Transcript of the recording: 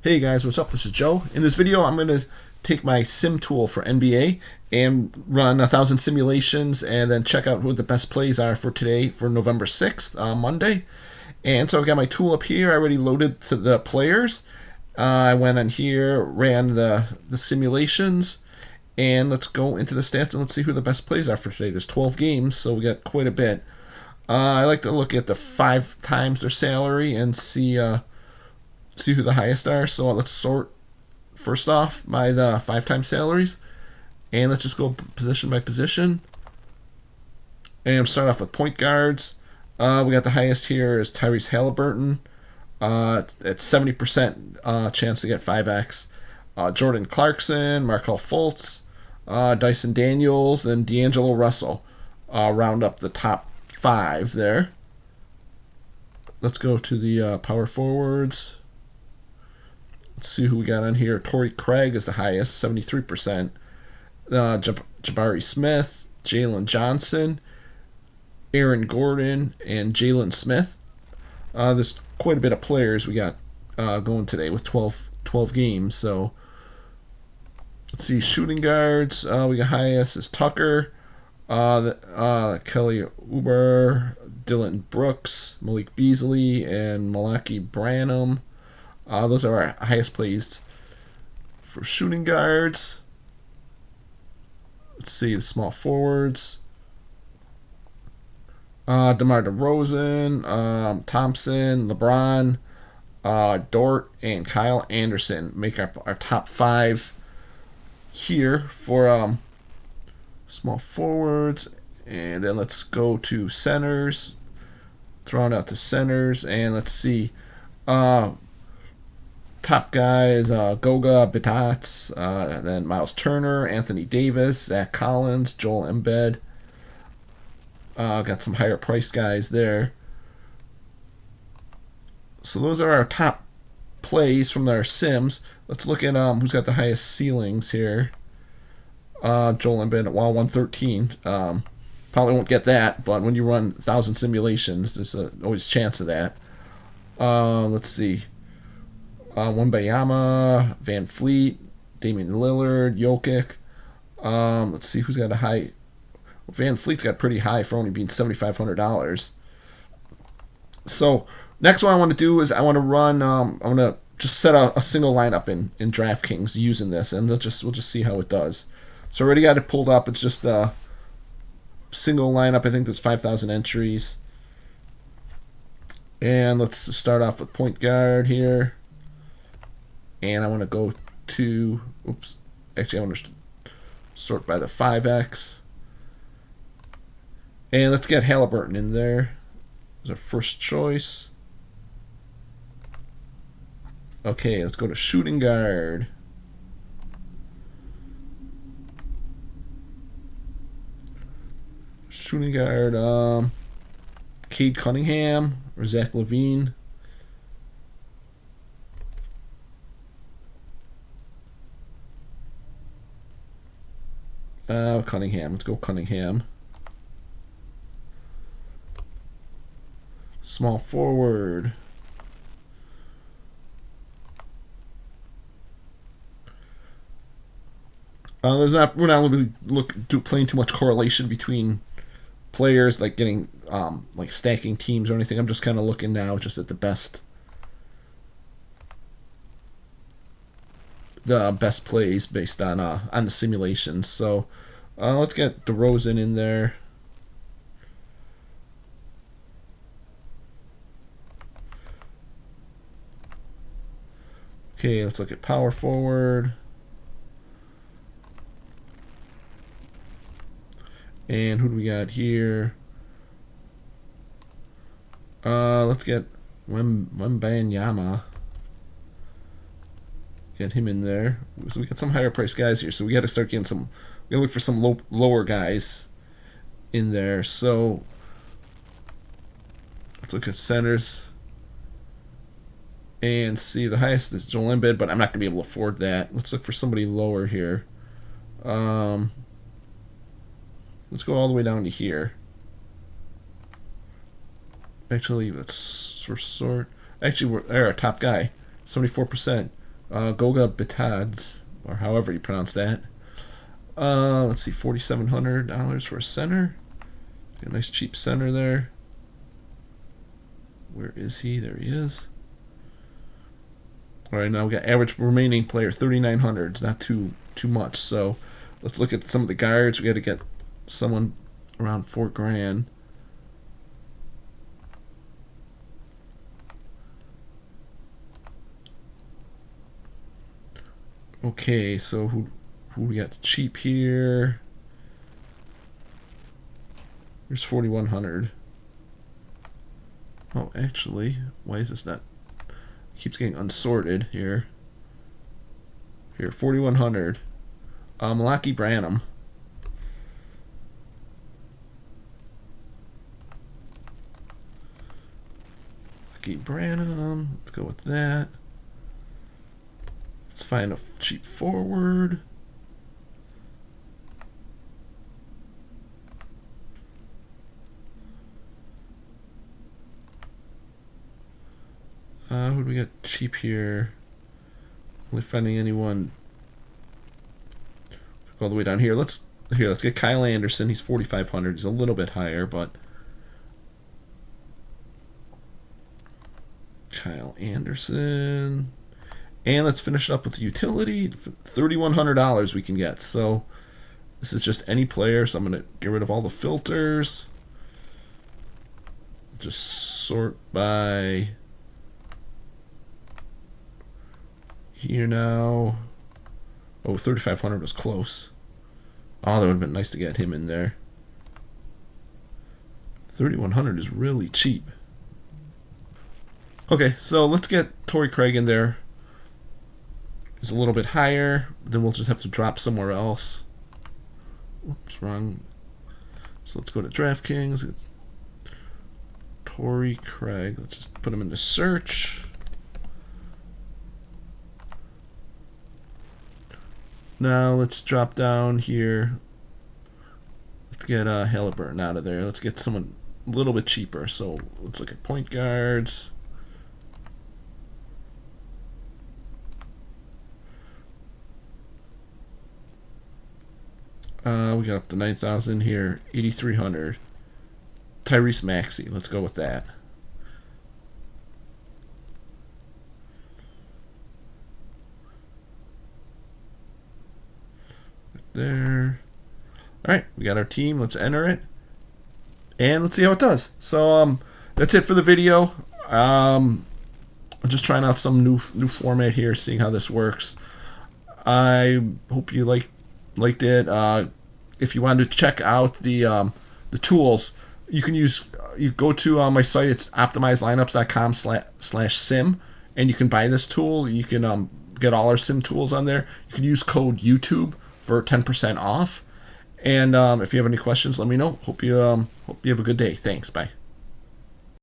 Hey guys, what's up? This is Joe. In this video, I'm going to take my sim tool for NBA and run 1,000 simulations and then check out what the best plays are for today, for November 6th, Monday. And so I've got my tool up here. I already loaded to the players. I went on here, ran the simulations, and let's go into the stats and let's see who the best plays are for today. There's 12 games, so we got quite a bit. I like to look at the 5 times their salary and see who the highest are. So let's sort first off by the 5 times salaries, and let's just go position by position. And start off with point guards. We got the highest here is Tyrese Halliburton. It's 70% chance to get 5x. Jordan Clarkson, Markelle Fultz, Dyson Daniels, and D'Angelo Russell round up the top 5 there. Let's go to the power forwards. Let's see who we got on here. Torrey Craig is the highest, 73%. Jabari Smith, Jalen Johnson, Aaron Gordon, and Jalen Smith. There's quite a bit of players we got going today with 12 games. So let's see, shooting guards. We got highest is Tucker, Kelly Oubre, Dylan Brooks, Malik Beasley, and Malaki Branham. Those are our highest plays for shooting guards. Let's see the small forwards. DeMar DeRozan, Thompson, LeBron, Dort, and Kyle Anderson make up our top 5 here for small forwards. And then let's go to centers. Throwing out the centers, and let's see. Top guys, Goga Bittats, then Miles Turner, Anthony Davis, Zach Collins, Joel Embiid. Got some higher price guys there. So those are our top plays from our sims. Let's look at who's got the highest ceilings here. Joel Embiid at 113. Probably won't get that, but when you run 1,000 simulations, there's always a chance of that. Let's see. Wembayama, Van Fleet, Damian Lillard, Jokic. Let's see who's got a high. Van Fleet's got pretty high for only being $7,500. So next one I want to do is I want to run. I'm gonna just set a single lineup in Draftkings using this, and we'll just see how it does. So I already got it pulled up. It's just a single lineup. I think there's 5,000 entries. And let's start off with point guard here. And I want to go to, actually I want to sort by the 5x. And let's get Halliburton in there as our first choice. Okay, let's go to shooting guard. Shooting guard, Cade Cunningham or Zach LaVine. Cunningham. Let's go Cunningham. Small forward. We're not really playing too much correlation between players, like getting like stacking teams or anything. I'm just kind of looking now just at the best plays based on the simulations. So let's get DeRozan in there. Okay, let's look at power forward. And who do we got here? Let's get Wembanyama. Get him in there. So we got some higher price guys here. So we got to start getting some. We got to look for some lower guys in there. So let's look at centers and see the highest is Joel Embiid, but I'm not gonna be able to afford that. Let's look for somebody lower here. Let's go all the way down to here. Actually, let's sort. Actually, we're our top guy, 74%. Goga Betads, or however you pronounce that. Let's see, $4,700 for a center. Got a nice cheap center there. Where is he? There he is. All right, now we got average remaining player 3,900. It's not too much. So let's look at some of the guards. We got to get someone around $4,000. Okay, so who we got cheap here? Here's 4,100. Oh, actually, why is this not? Keeps getting unsorted here. Here, 4,100. Malaki Branham. Malaki Branham. Let's go with that. Let's find a cheap forward. Who do we got cheap here? Only finding anyone. Go all the way down here. Let's get Kyle Anderson. He's 4,500. He's a little bit higher, but Kyle Anderson. And let's finish it up with the utility. $3,100 we can get. So this is just any player. So I'm gonna get rid of all the filters. Just sort by here now. Oh, 3,500 was close. Oh, that would have been nice to get him in there. 3,100 is really cheap. Okay, so let's get Torrey Craig in there. He's a little bit higher. Then we'll just have to drop somewhere else. Oops, wrong. So let's go to Draftkings. Torrey Craig. Let's just put him into search. Now let's drop down here. Let's get Halliburton out of there. Let's get someone a little bit cheaper. So let's look at point guards. We got up to 9,000 here. 8,300. Tyrese Maxey. Let's go with that. There. All right, we got our team. Let's enter it, and let's see how it does. So that's it for the video. I'm just trying out some new format here, seeing how this works. I hope you liked it. If you wanted to check out the tools, you can you go to my site. It's optimizelineups.com/sim, and you can buy this tool. You can get all our sim tools on there. You can use code YouTube for 10% off. And if you have any questions, let me know. Hope you have a good day. Thanks. Bye.